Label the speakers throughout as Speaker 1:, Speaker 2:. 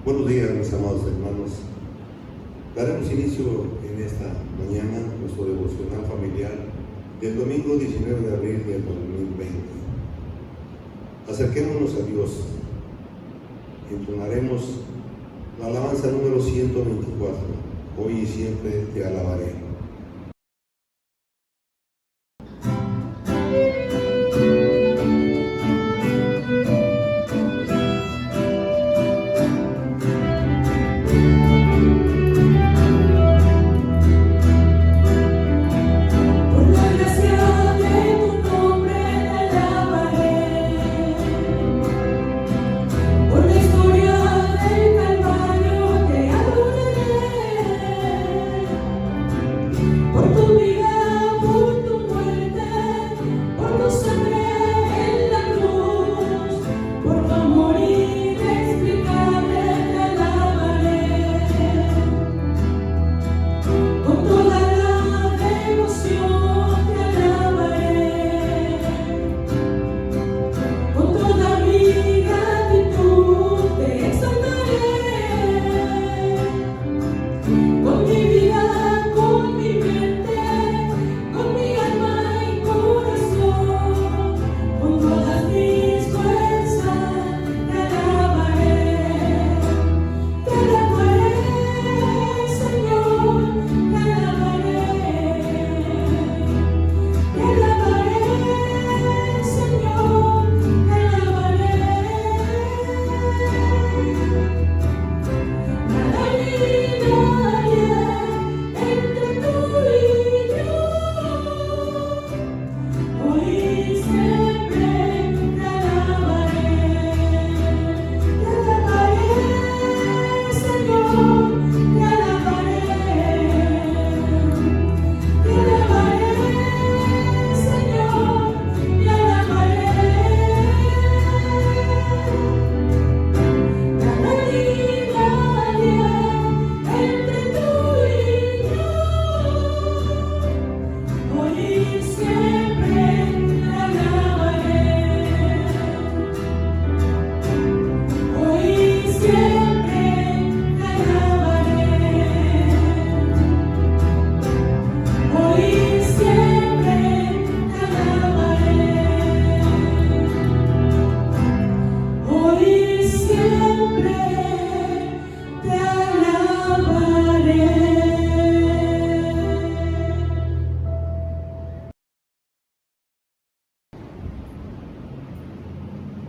Speaker 1: Buenos días, mis amados hermanos. Daremos inicio en esta mañana nuestro devocional familiar del domingo 19 de abril del 2020. Acerquémonos a Dios. Entonaremos la alabanza número 124. Hoy y siempre te alabaré.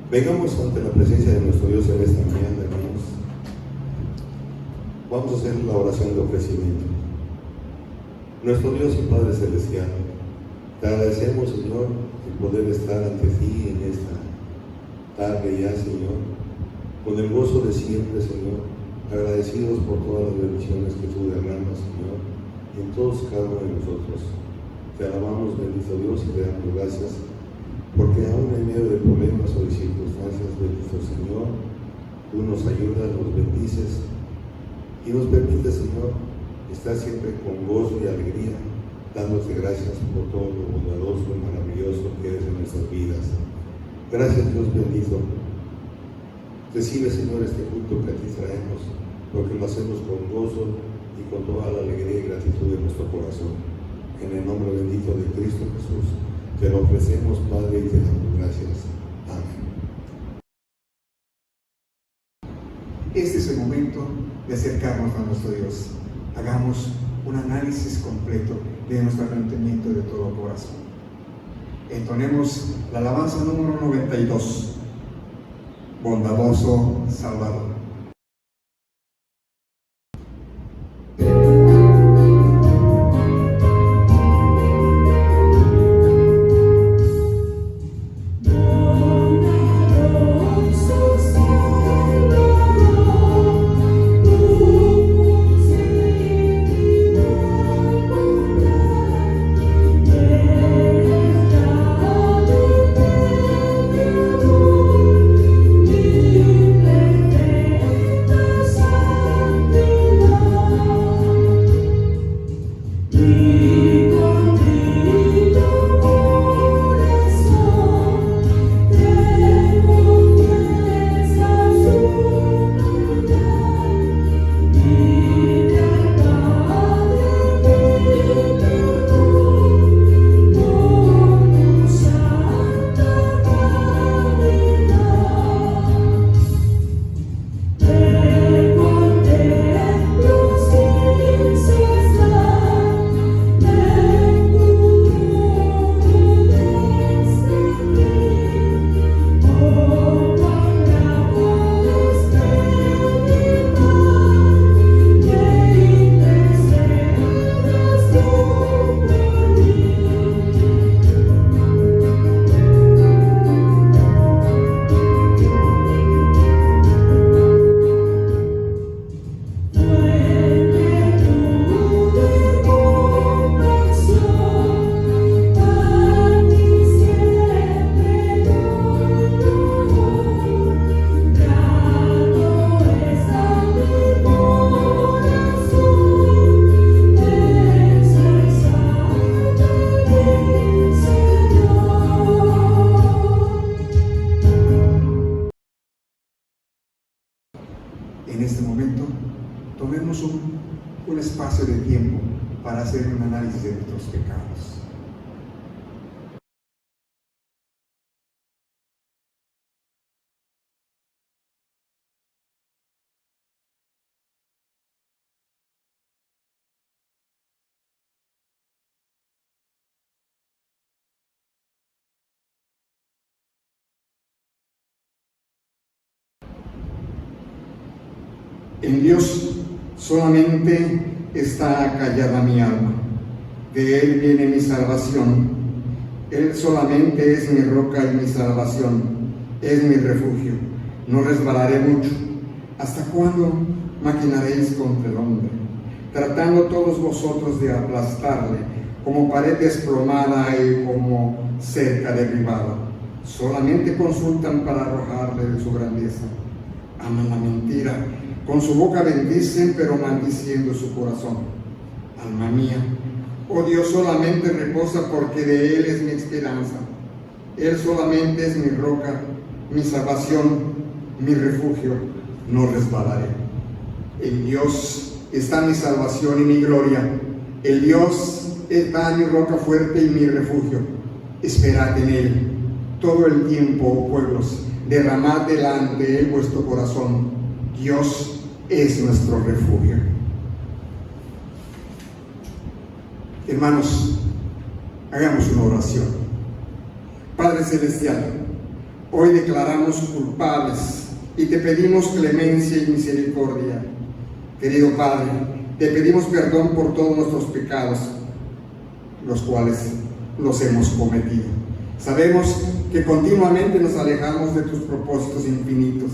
Speaker 1: Vengamos ante la presencia de nuestro Dios en esta mañana, hermanos. Vamos a hacer la oración de ofrecimiento. Nuestro Dios y Padre Celestial, te agradecemos, Señor, el poder estar ante ti en esta tarde ya, Señor, con el gozo de siempre, Señor, agradecidos por todas las bendiciones que tú derramas, Señor, en todos cada uno de nosotros. Te alabamos, bendito Dios, y te damos gracias, porque aún en medio de problemas o de circunstancias, bendito Señor, tú nos ayudas, nos bendices y nos permites, Señor, estar siempre con gozo y alegría, dándote gracias por todo lo bondadoso y maravilloso que eres en nuestras vidas. Gracias, Dios bendito. Recibe, Señor, este culto que a ti traemos, porque lo hacemos con gozo y con toda la alegría y gratitud de nuestro corazón. En el nombre bendito de Cristo Jesús, te lo ofrecemos, Padre, y te damos gracias. Amén.
Speaker 2: Este es el momento de acercarnos a nuestro Dios. Hagamos un análisis completo de nuestro arrepentimiento de todo corazón. Entonemos la alabanza número 92. Bondadoso Salvador. para hacer un análisis de nuestros pecados. En Dios solamente está callada mi alma, de Él viene mi salvación. Él solamente es mi roca y mi salvación, es mi refugio. No resbalaré mucho. ¿Hasta cuándo maquinaréis contra el hombre, tratando todos vosotros de aplastarle, como pared desplomada y como cerca derribada? Solamente consultan para arrojarle de su grandeza. Aman la mentira. Con su boca bendicen, pero maldiciendo su corazón. Alma mía, oh Dios solamente reposa, porque de Él es mi esperanza. Él solamente es mi roca, mi salvación, mi refugio. No resbalaré. En Dios está mi salvación y mi gloria. En Dios está mi roca fuerte y mi refugio. Esperad en Él todo el tiempo, oh pueblos. Derramad delante de Él vuestro corazón. Dios es nuestro refugio. Hermanos, hagamos una oración. Padre Celestial, hoy declaramos culpables y te pedimos clemencia y misericordia. Querido Padre, te pedimos perdón por todos nuestros pecados, los cuales los hemos cometido. Sabemos que continuamente nos alejamos de tus propósitos infinitos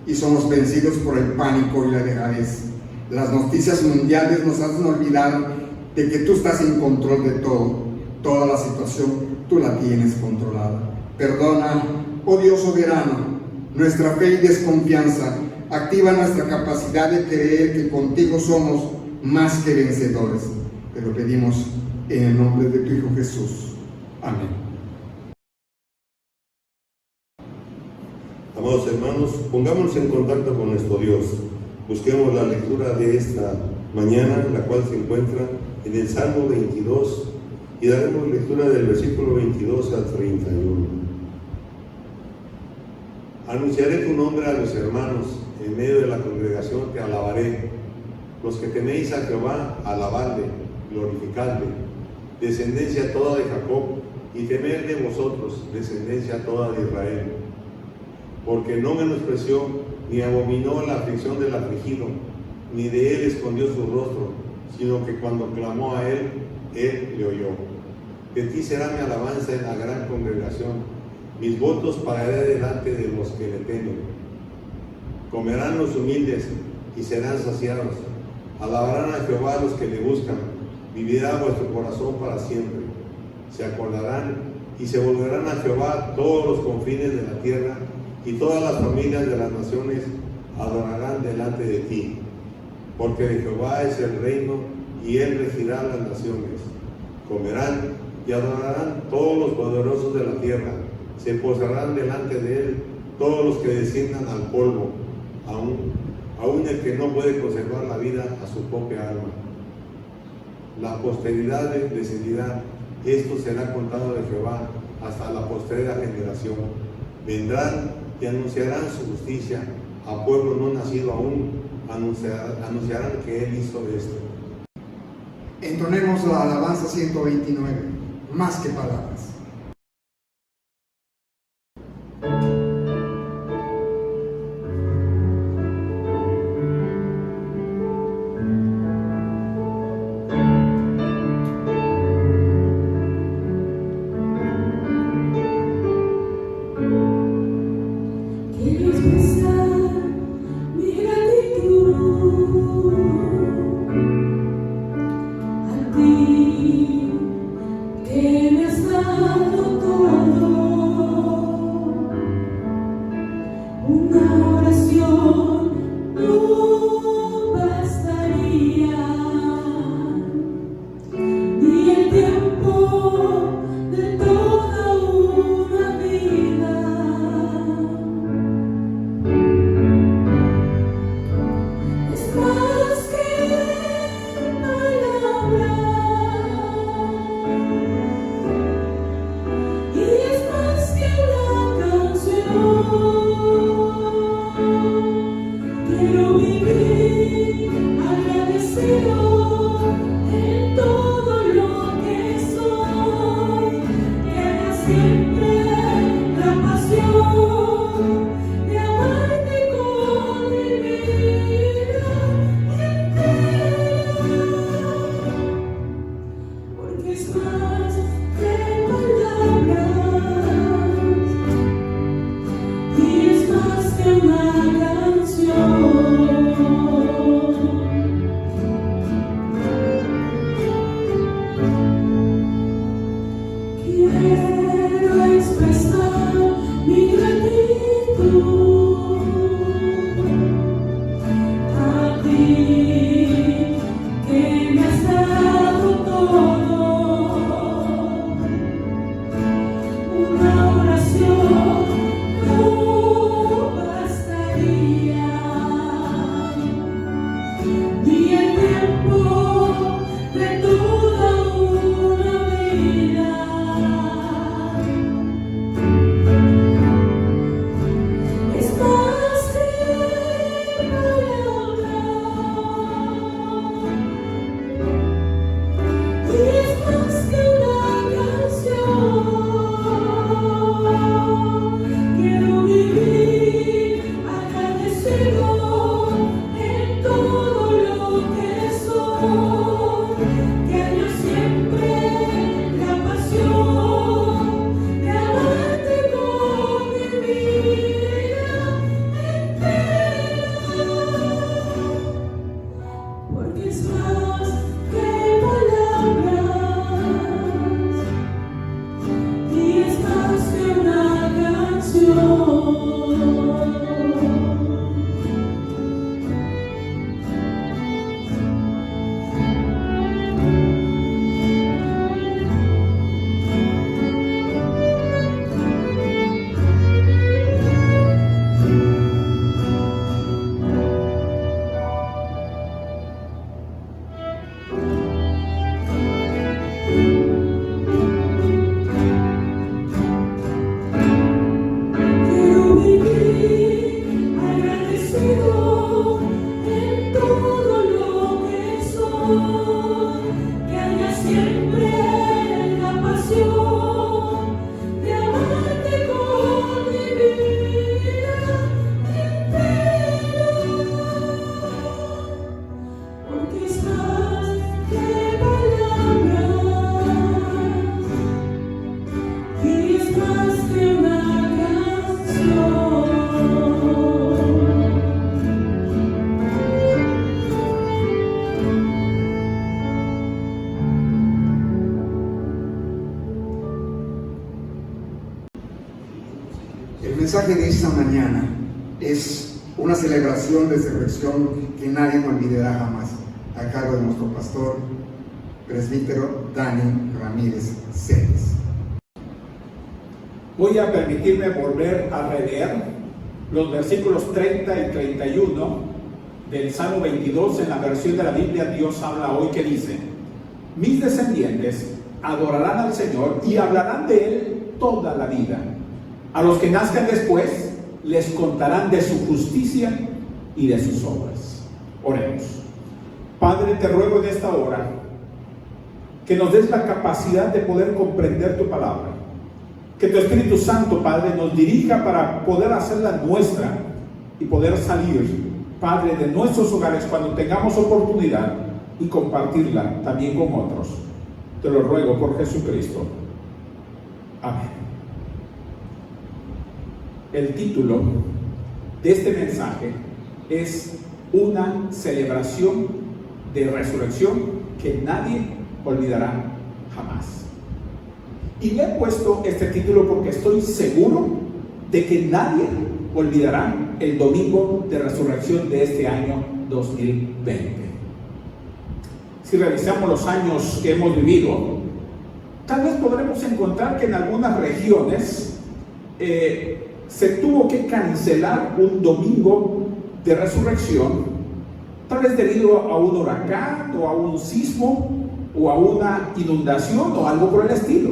Speaker 2: y somos vencidos por el pánico y la dejadez. Las noticias mundiales nos hacen olvidar de que tú estás en control de todo. Toda la situación tú la tienes controlada. Perdona, oh Dios soberano, nuestra fe y desconfianza. Activa nuestra capacidad de creer que contigo somos más que vencedores. Te lo pedimos en el nombre de tu Hijo Jesús. Amén.
Speaker 1: Amados hermanos, pongámonos en contacto con nuestro Dios. Busquemos la lectura de esta mañana, la cual se encuentra en el Salmo 22, y daremos lectura del versículo 22 al 31. Anunciaré tu nombre a los hermanos, en medio de la congregación te alabaré. Los que teméis a Jehová, alabadle, glorificadle. Descendencia toda de Jacob, y temed de vosotros, descendencia toda de Israel. Porque no menospreció ni abominó la aflicción del afligido, ni de él escondió su rostro, sino que cuando clamó a él, él le oyó. De ti será mi alabanza en la gran congregación, mis votos pararé delante de los que le temen. Comerán los humildes y serán saciados, alabarán a Jehová los que le buscan, vivirá vuestro corazón para siempre. Se acordarán y se volverán a Jehová todos los confines de la tierra, y todas las familias de las naciones adorarán delante de ti. Porque de Jehová es el reino, y él regirá las naciones. Comerán y adorarán todos los poderosos de la tierra, se postrarán delante de él todos los que desciendan al polvo, aún el que no puede conservar la vida a su propia alma. La posteridad descendirá, esto será contado de Jehová hasta la postrera generación. Vendrán y anunciarán su justicia a pueblo no nacido aún, anunciarán que él hizo esto.
Speaker 2: Entonemos la alabanza 129, más que palabras.
Speaker 3: Que me has dado es más que palabras y es más que una canción. Quiero expresar mi gratitud a ti, que me has dado todo. Una oración no bastaría, ni el tiempo de toda una vida. Es más que palabras y es más que una canción. Quiero vivir agradecido en todo lo que soy, que haya siempre la pasión de amarte con mi vida entera, porque es más que palabras y es más que una canción. Quiero vivir agradecido en todo lo que soy, que haya siempre la pasión de amarte con mi vida entera, porque es más que palabras y es más que una canción.
Speaker 2: El mensaje de esta mañana es una celebración de resurrección que nadie me olvidará jamás, a cargo de nuestro pastor, presbítero Dani Ramírez Celis.
Speaker 4: Voy a permitirme volver a releer los versículos 30 y 31 del Salmo 22 en la versión de la Biblia Dios habla hoy, que dice: mis descendientes adorarán al Señor y hablarán de Él toda la vida. A los que nazcan después les contarán de su justicia y de sus obras. Oremos. Padre, te ruego en esta hora que nos des la capacidad de poder comprender tu palabra. Que tu Espíritu Santo, Padre, nos dirija para poder hacerla nuestra y poder salir, Padre, de nuestros hogares cuando tengamos oportunidad y compartirla también con otros. Te lo ruego por Jesucristo. Amén. El título de este mensaje es una celebración de resurrección que nadie olvidará jamás. Y le he puesto este título porque estoy seguro de que nadie olvidará el domingo de resurrección de este año 2020. Si revisamos los años que hemos vivido, tal vez podremos encontrar que en algunas regiones se tuvo que cancelar un domingo de resurrección, tal vez debido a un huracán o a un sismo o a una inundación o algo por el estilo.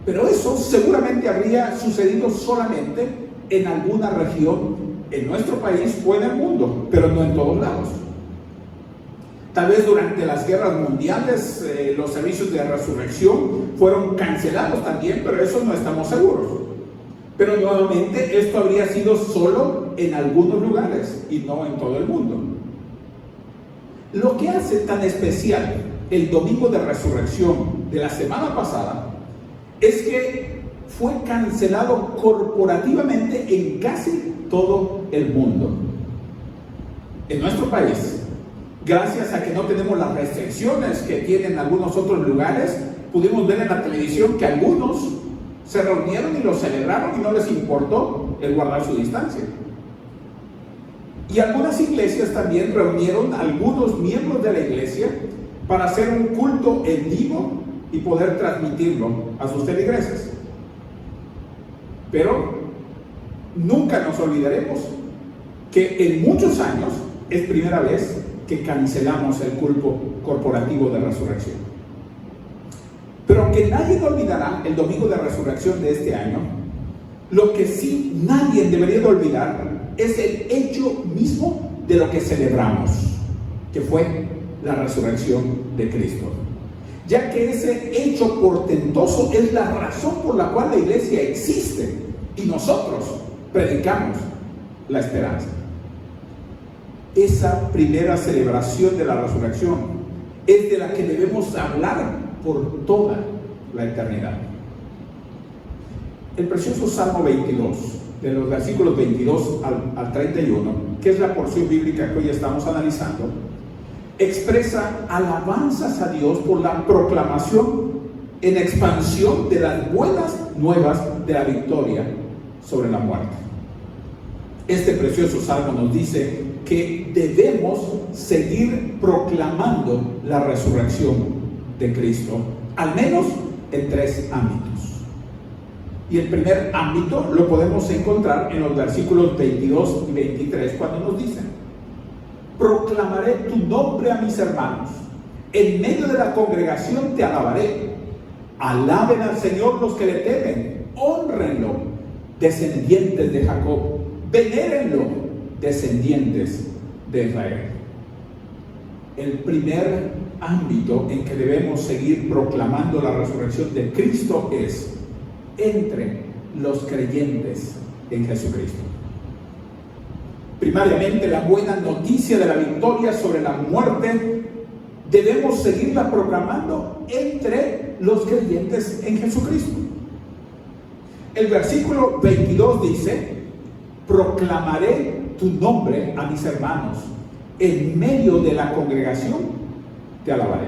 Speaker 4: Pero eso seguramente habría sucedido solamente en alguna región en nuestro país o en el mundo, pero no en todos lados. Tal vez durante las guerras mundiales los servicios de resurrección fueron cancelados también, pero eso no estamos seguros. Pero nuevamente esto habría sido solo en algunos lugares y no en todo el mundo. Lo que hace tan especial el domingo de resurrección de la semana pasada es que fue cancelado corporativamente en casi todo el mundo. En nuestro país, gracias a que no tenemos las restricciones que tienen algunos otros lugares, pudimos ver en la televisión que algunos se reunieron y lo celebraron y no les importó el guardar su distancia. Y algunas iglesias también reunieron a algunos miembros de la iglesia para hacer un culto en vivo y poder transmitirlo a sus feligreses. Pero nunca nos olvidaremos que en muchos años es primera vez que cancelamos el culto corporativo de resurrección. Pero aunque nadie olvidará el domingo de resurrección de este año, lo que sí nadie debería de olvidar es el hecho mismo de lo que celebramos, que fue la resurrección de Cristo. Ya que ese hecho portentoso es la razón por la cual la iglesia existe y nosotros predicamos la esperanza. Esa primera celebración de la resurrección es de la que debemos hablar por toda la eternidad. El precioso Salmo 22, de los versículos 22 al 31, que es la porción bíblica que hoy estamos analizando, expresa alabanzas a Dios por la proclamación en expansión de las buenas nuevas de la victoria sobre la muerte. Este precioso salmo nos dice que debemos seguir proclamando la resurrección de Cristo, al menos en 3 ámbitos. Y el primer ámbito lo podemos encontrar en los versículos 22 y 23, cuando nos dicen: proclamaré tu nombre a mis hermanos, en medio de la congregación te alabaré. Alaben al Señor los que le temen, hónrenlo, descendientes de Jacob, venérenlo, descendientes de Israel. El primer ámbito en que debemos seguir proclamando la resurrección de Cristo es entre los creyentes en Jesucristo. Primariamente, la buena noticia de la victoria sobre la muerte debemos seguirla proclamando entre los creyentes en Jesucristo. El versículo 22 dice: proclamaré tu nombre a mis hermanos, en medio de la congregación te alabaré.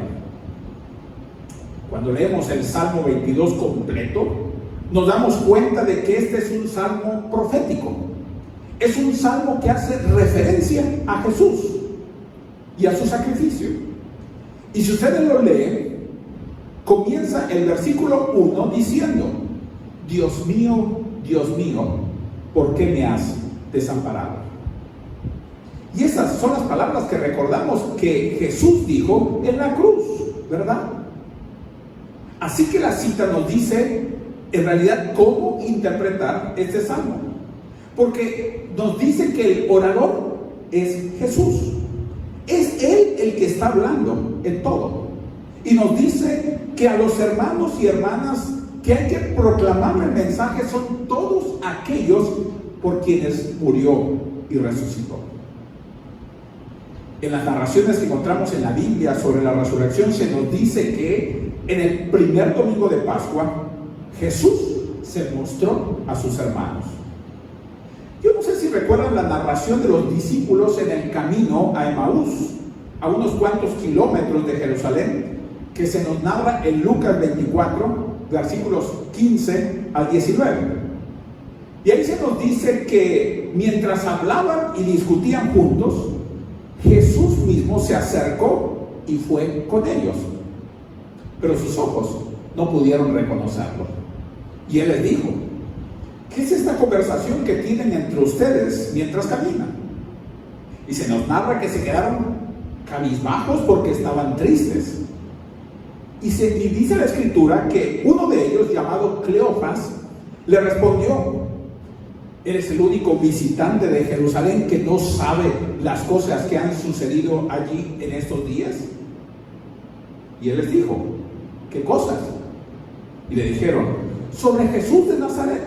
Speaker 4: Cuando leemos el Salmo 22 completo, nos damos cuenta de que este es un salmo profético. Es un salmo que hace referencia a Jesús y a su sacrificio. Y si ustedes lo leen, comienza el versículo 1 diciendo: Dios mío, ¿por qué me has desamparado? Y esas son las palabras que recordamos que Jesús dijo en la cruz, ¿verdad? Así que la cita nos dice en realidad cómo interpretar este salmo, porque nos dice que el orador es Jesús. Es Él el que está hablando en todo, y nos dice que a los hermanos y hermanas que hay que proclamar el mensaje son todos aquellos por quienes murió y resucitó. En las narraciones que encontramos en la Biblia sobre la resurrección se nos dice que en el primer domingo de Pascua Jesús se mostró a sus hermanos. Yo no sé si recuerdan la narración de los discípulos en el camino a Emaús, a unos cuantos kilómetros de Jerusalén, que se nos narra en Lucas 24, versículos 15 al 19. Y ahí se nos dice que mientras hablaban y discutían juntos, Jesús mismo se acercó y fue con ellos, pero sus ojos no pudieron reconocerlo. Y Él les dijo: ¿qué es esta conversación que tienen entre ustedes mientras caminan? Y se nos narra que se quedaron cabizbajos porque estaban tristes. Y dice la Escritura que uno de ellos, llamado Cleofas, le respondió: ¿eres el único visitante de Jerusalén que no sabe las cosas que han sucedido allí en estos días? Y Él les dijo: ¿qué cosas? Y le dijeron: sobre Jesús de Nazaret.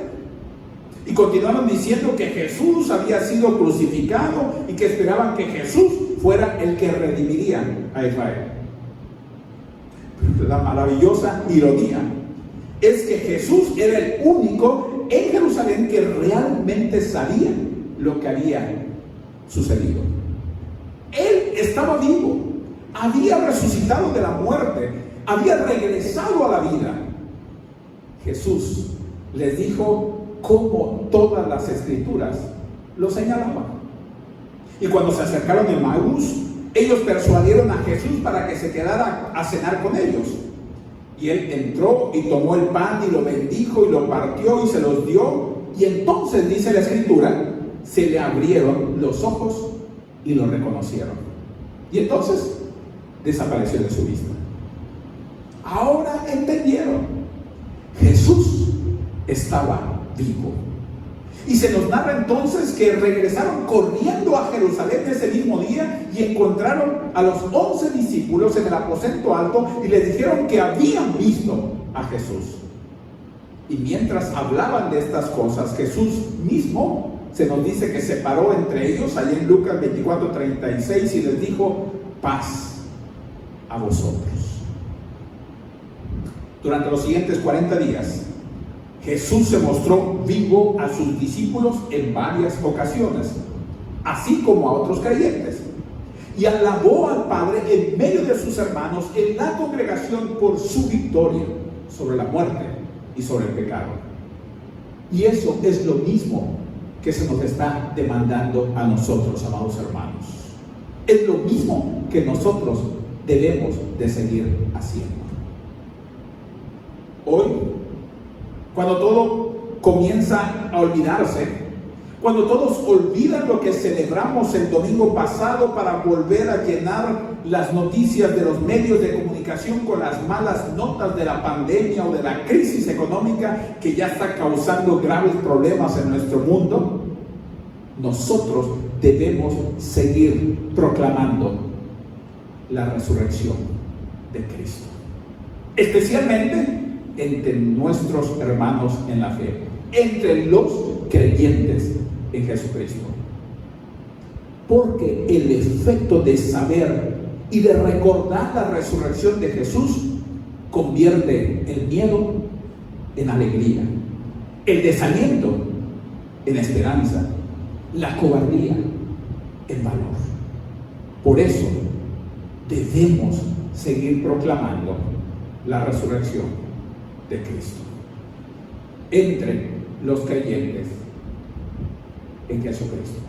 Speaker 4: Y continuaron diciendo que Jesús había sido crucificado y que esperaban que Jesús fuera el que redimiría a Israel. Pero la maravillosa ironía es que Jesús era el único en Jerusalén que realmente sabía lo que había sucedido. Él estaba vivo, había resucitado de la muerte, había regresado a la vida. Jesús les dijo cómo todas las escrituras lo señalaban. Y cuando se acercaron a Emaús, ellos persuadieron a Jesús para que se quedara a cenar con ellos. Y él entró y tomó el pan y lo bendijo y lo partió y se los dio. Y entonces, dice la escritura, se le abrieron los ojos y lo reconocieron. Y entonces desapareció de su vista. Ahora entendieron. Jesús estaba vivo. Y se nos narra entonces que regresaron corriendo a Jerusalén ese mismo día y encontraron a los 11 discípulos en el aposento alto y les dijeron que habían visto a Jesús. Y mientras hablaban de estas cosas, Jesús mismo se nos dice que se paró entre ellos, allá en Lucas 24:36, y les dijo: paz a vosotros. Durante los siguientes 40 días, Jesús se mostró vivo a sus discípulos en varias ocasiones, así como a otros creyentes, y alabó al Padre en medio de sus hermanos en la congregación por su victoria sobre la muerte y sobre el pecado. Y eso es lo mismo que se nos está demandando a nosotros, amados hermanos. Es lo mismo que nosotros debemos de seguir haciendo. Hoy, cuando todo comienza a olvidarse, cuando todos olvidan lo que celebramos el domingo pasado para volver a llenar las noticias de los medios de comunicación con las malas notas de la pandemia o de la crisis económica que ya está causando graves problemas en nuestro mundo, nosotros debemos seguir proclamando la resurrección de Cristo, especialmente entre nuestros hermanos en la fe, entre los creyentes en Jesucristo. Porque el efecto de saber y de recordar la resurrección de Jesús convierte el miedo en alegría, el desaliento en esperanza, la cobardía en valor. Por eso debemos seguir proclamando la resurrección de Cristo entre los creyentes en Jesucristo.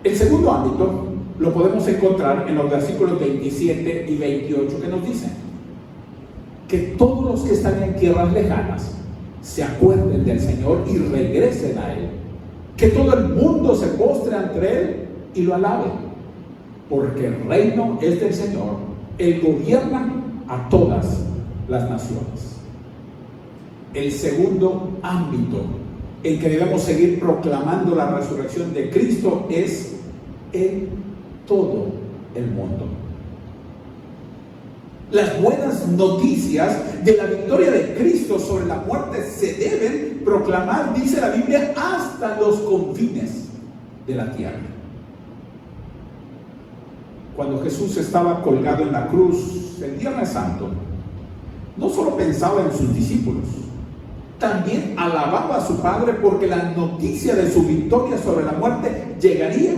Speaker 4: El segundo ámbito lo podemos encontrar en los versículos 27 y 28, que nos dicen que todos los que están en tierras lejanas se acuerden del Señor y regresen a Él, que todo el mundo se postre ante Él y lo alabe, porque el reino es del Señor, Él gobierna a todas las naciones. El segundo ámbito en que debemos seguir proclamando la resurrección de Cristo es en todo el mundo. Las buenas noticias de la victoria de Cristo sobre la muerte se deben proclamar, dice la Biblia, hasta los confines de la tierra. Cuando Jesús estaba colgado en la cruz el Viernes Santo, no solo pensaba en sus discípulos, también alababa a su Padre porque la noticia de su victoria sobre la muerte llegaría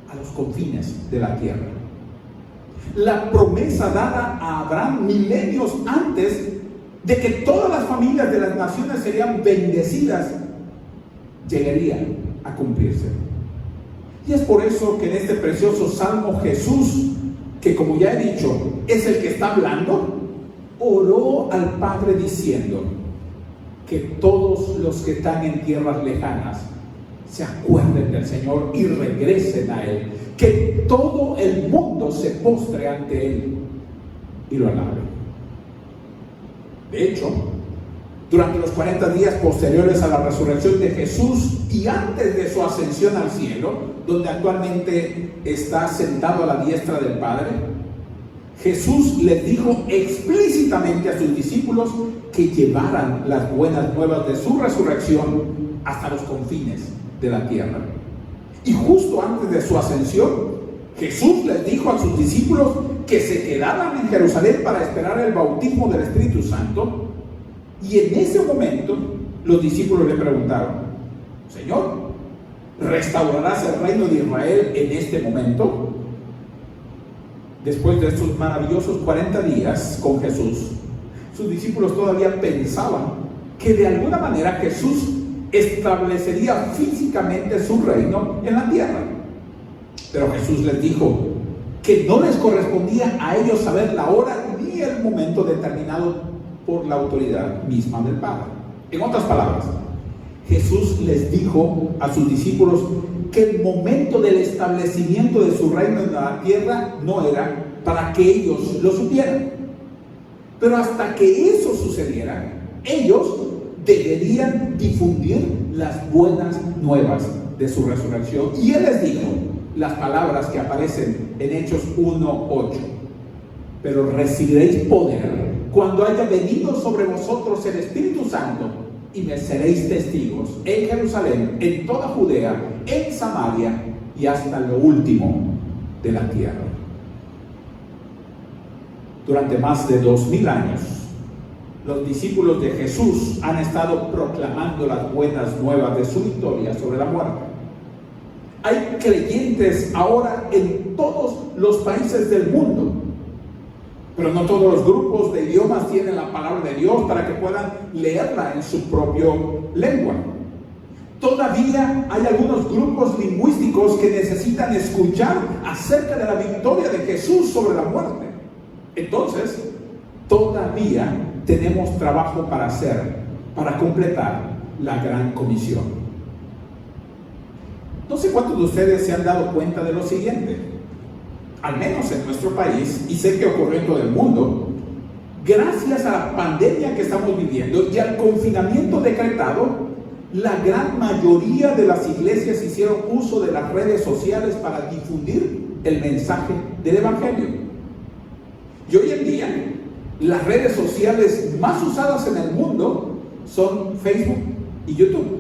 Speaker 4: a los confines de la tierra. La promesa dada a Abraham milenios antes de que todas las familias de las naciones serían bendecidas llegaría a cumplirse. Y es por eso que en este precioso salmo Jesús, que como ya he dicho es el que está hablando, oró al Padre diciendo que todos los que están en tierras lejanas se acuerden del Señor y regresen a Él, que todo el mundo se postre ante Él y lo alabe. De hecho, durante los 40 días posteriores a la resurrección de Jesús y antes de su ascensión al cielo, donde actualmente está sentado a la diestra del Padre, Jesús les dijo explícitamente a sus discípulos que llevaran las buenas nuevas de su resurrección hasta los confines de la tierra. Y justo antes de su ascensión, Jesús les dijo a sus discípulos que se quedaran en Jerusalén para esperar el bautismo del Espíritu Santo. Y en ese momento los discípulos le preguntaron: Señor, ¿restaurarás el reino de Israel en este momento? Después de estos maravillosos 40 días con Jesús, sus discípulos todavía pensaban que de alguna manera Jesús establecería físicamente su reino en la tierra. Pero Jesús les dijo que no les correspondía a ellos saber la hora ni el momento determinado por la autoridad misma del Padre. En otras palabras, Jesús les dijo a sus discípulos que el momento del establecimiento de su reino en la tierra no era para que ellos lo supieran. Pero hasta que eso sucediera, ellos deberían difundir las buenas nuevas de su resurrección. Y Él les dijo las palabras que aparecen en Hechos 1:8: pero recibiréis poder cuando haya venido sobre vosotros el Espíritu Santo, y me seréis testigos en Jerusalén, en toda Judea, en Samaria y hasta lo último de la tierra. Durante más de 2000 años, los discípulos de Jesús han estado proclamando las buenas nuevas de su victoria sobre la muerte. Hay creyentes ahora en todos los países del mundo, pero no todos los grupos de idiomas tienen la palabra de Dios para que puedan leerla en su propia lengua. Todavía hay algunos grupos lingüísticos que necesitan escuchar acerca de la victoria de Jesús sobre la muerte. Entonces, todavía tenemos trabajo para hacer, para completar la gran comisión. No sé cuántos de ustedes se han dado cuenta de lo siguiente. Al menos en nuestro país, y sé que ocurrió en todo el mundo, gracias a la pandemia que estamos viviendo y al confinamiento decretado, la gran mayoría de las iglesias hicieron uso de las redes sociales para difundir el mensaje del Evangelio. Y hoy en día, las redes sociales más usadas en el mundo son Facebook y YouTube.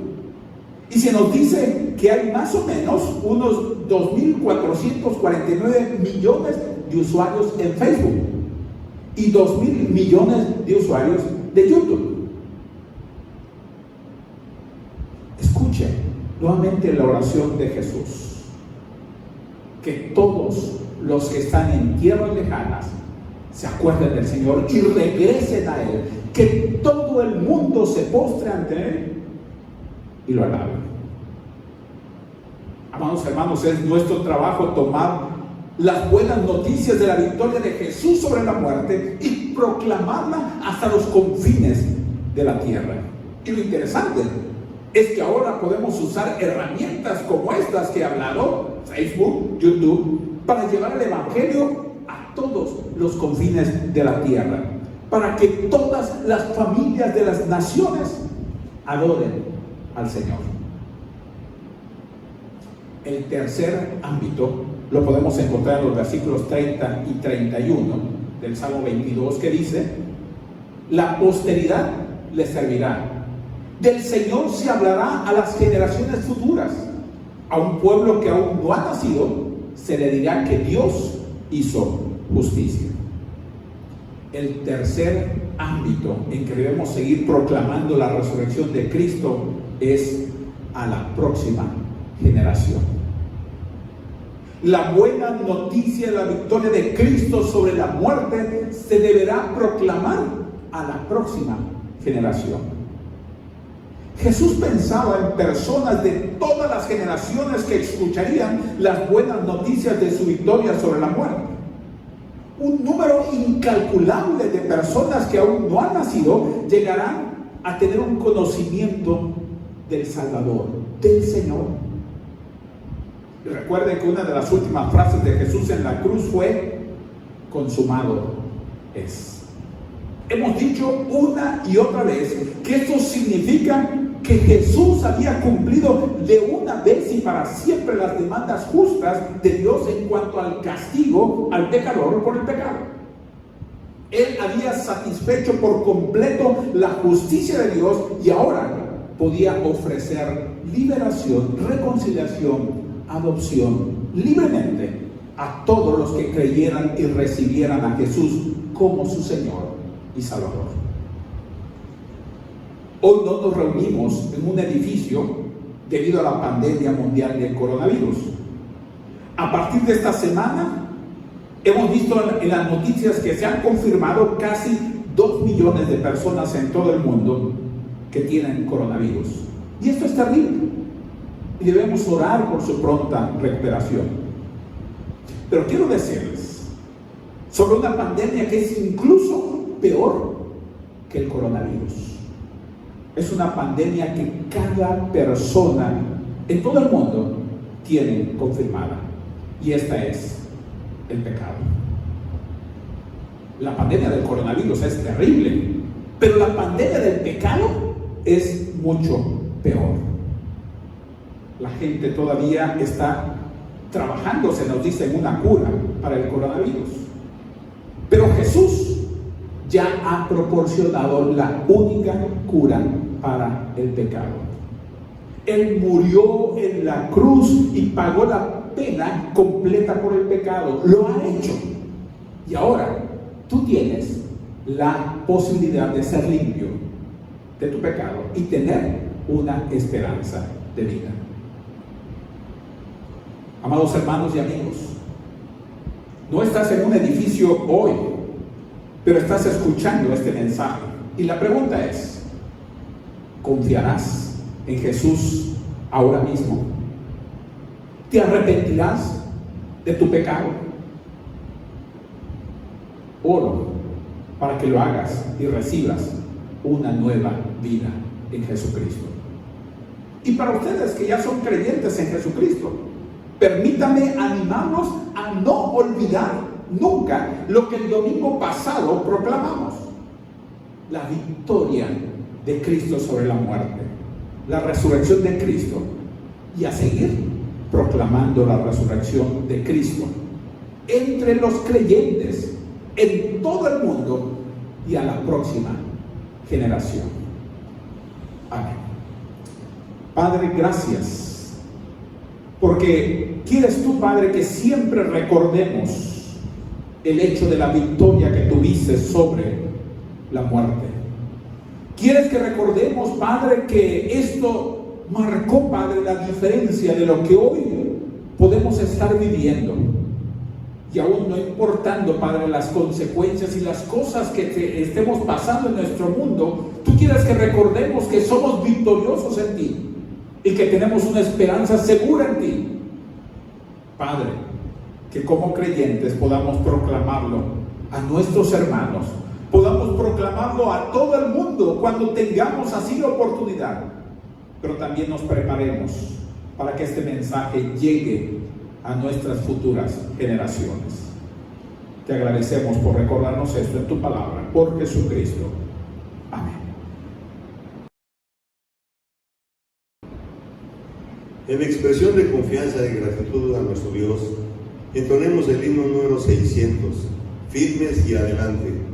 Speaker 4: Y se nos dice que hay más o menos unos 2.449 millones de usuarios en Facebook y 2.000 millones de usuarios de YouTube. Escuchen nuevamente la oración de Jesús: que todos los que están en tierras lejanas se acuerden del Señor y regresen a Él, que todo el mundo se postre ante Él y lo alabe. Amados hermanos, es nuestro trabajo tomar las buenas noticias de la victoria de Jesús sobre la muerte y proclamarla hasta los confines de la tierra. Y lo interesante es que ahora podemos usar herramientas como estas que he hablado, Facebook, YouTube, para llevar el Evangelio a todos los confines de la tierra, para que todas las familias de las naciones adoren al Señor. El tercer ámbito lo podemos encontrar en los versículos 30 y 31 del Salmo 22, que dice: la posteridad le servirá, del Señor se hablará a las generaciones futuras, a un pueblo que aún no ha nacido se le dirá que Dios hizo justicia. El tercer ámbito en que debemos seguir proclamando la resurrección de Cristo es a la próxima generación. La buena noticia de la victoria de Cristo sobre la muerte se deberá proclamar a la próxima generación. Jesús pensaba en personas de todas las generaciones que escucharían las buenas noticias de su victoria sobre la muerte. Un número incalculable de personas que aún no han nacido llegarán a tener un conocimiento del Salvador, del Señor. Y recuerden que una de las últimas frases de Jesús en la cruz fue: consumado es. Hemos dicho una y otra vez que esto significa que Jesús había cumplido de una vez y para siempre las demandas justas de Dios en cuanto al castigo al pecador por el pecado. Él había satisfecho por completo la justicia de Dios y ahora podía ofrecer liberación, reconciliación, adopción libremente a todos los que creyeran y recibieran a Jesús como su Señor y Salvador. Hoy no nos reunimos en un edificio debido a la pandemia mundial del coronavirus. A partir de esta semana hemos visto en las noticias que se han confirmado casi 2 millones de personas en todo el mundo que tienen coronavirus. Y esto es terrible. Y debemos orar por su pronta recuperación. Pero quiero decirles sobre una pandemia que es incluso peor que el coronavirus. Es una pandemia que cada persona en todo el mundo tiene confirmada. Y esta es el pecado. La pandemia del coronavirus es terrible, pero la pandemia del pecado es mucho peor. La gente todavía está trabajando, se nos dice, en una cura para el coronavirus. Pero Jesús ya ha proporcionado la única cura para el pecado. Él murió en la cruz y pagó la pena completa por el pecado. Lo ha hecho. Y ahora tú tienes la posibilidad de ser limpio de tu pecado y tener una esperanza de vida. Amados hermanos y amigos, no estás en un edificio hoy, pero estás escuchando este mensaje. Y la pregunta es, ¿confiarás en Jesús ahora mismo? ¿Te arrepentirás de tu pecado? Oro para que lo hagas y recibas una nueva vida en Jesucristo. Y para ustedes que ya son creyentes en Jesucristo, permítame animarnos a no olvidar nunca lo que el domingo pasado proclamamos: la victoria de Cristo sobre la muerte, la resurrección de Cristo, y a seguir proclamando la resurrección de Cristo entre los creyentes en todo el mundo y a la próxima generación. Amén. Padre, gracias, porque quieres tú, Padre, que siempre recordemos el hecho de la victoria que tuviste sobre la muerte. Quieres que recordemos, Padre, que esto marcó, Padre, la diferencia de lo que hoy podemos estar viviendo. Y aún no importando, Padre, las consecuencias y las cosas que estemos pasando en nuestro mundo, tú quieres que recordemos que somos victoriosos en ti y que tenemos una esperanza segura en ti. Padre, que como creyentes podamos proclamarlo a nuestros hermanos, podamos proclamarlo a todo el mundo cuando tengamos así la oportunidad, pero también nos preparemos para que este mensaje llegue a nuestras futuras generaciones. Te agradecemos por recordarnos esto en tu palabra, por Jesucristo. Amén.
Speaker 1: En expresión de confianza y gratitud a nuestro Dios, entonemos el himno número 600, firmes y adelante.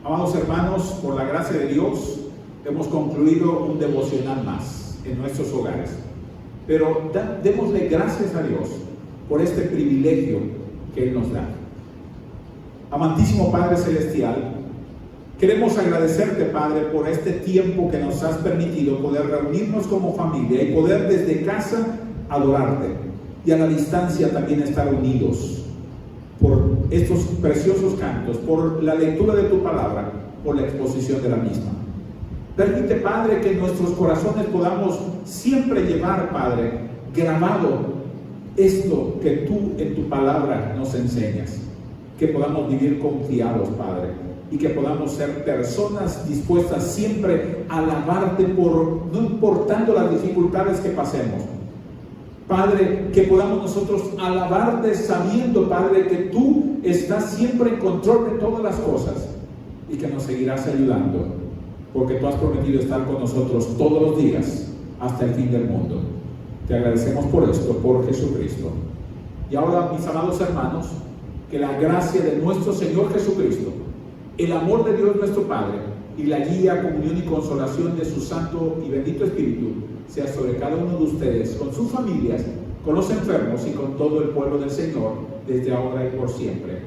Speaker 4: Amados hermanos, por la gracia de Dios, hemos concluido un devocional más en nuestros hogares. Pero démosle gracias a Dios por este privilegio que Él nos da. Amantísimo Padre Celestial, queremos agradecerte, Padre, por este tiempo que nos has permitido poder reunirnos como familia y poder desde casa adorarte y a la distancia también estar unidos por estos preciosos cantos, por la lectura de tu palabra, por la exposición de la misma. Permite, Padre, que en nuestros corazones podamos siempre llevar, Padre, grabado esto que tú en tu palabra nos enseñas, que podamos vivir confiados, Padre, y que podamos ser personas dispuestas siempre a alabarte no importando las dificultades que pasemos. Padre, que podamos nosotros alabarte sabiendo, Padre, que tú estás siempre en control de todas las cosas y que nos seguirás ayudando, porque tú has prometido estar con nosotros todos los días hasta el fin del mundo. Te agradecemos por esto, por Jesucristo. Y ahora, mis amados hermanos, que la gracia de nuestro Señor Jesucristo, el amor de Dios nuestro Padre y la guía, comunión y consolación de su Santo y bendito Espíritu sea sobre cada uno de ustedes, con sus familias, con los enfermos y con todo el pueblo del Señor, desde ahora y por siempre.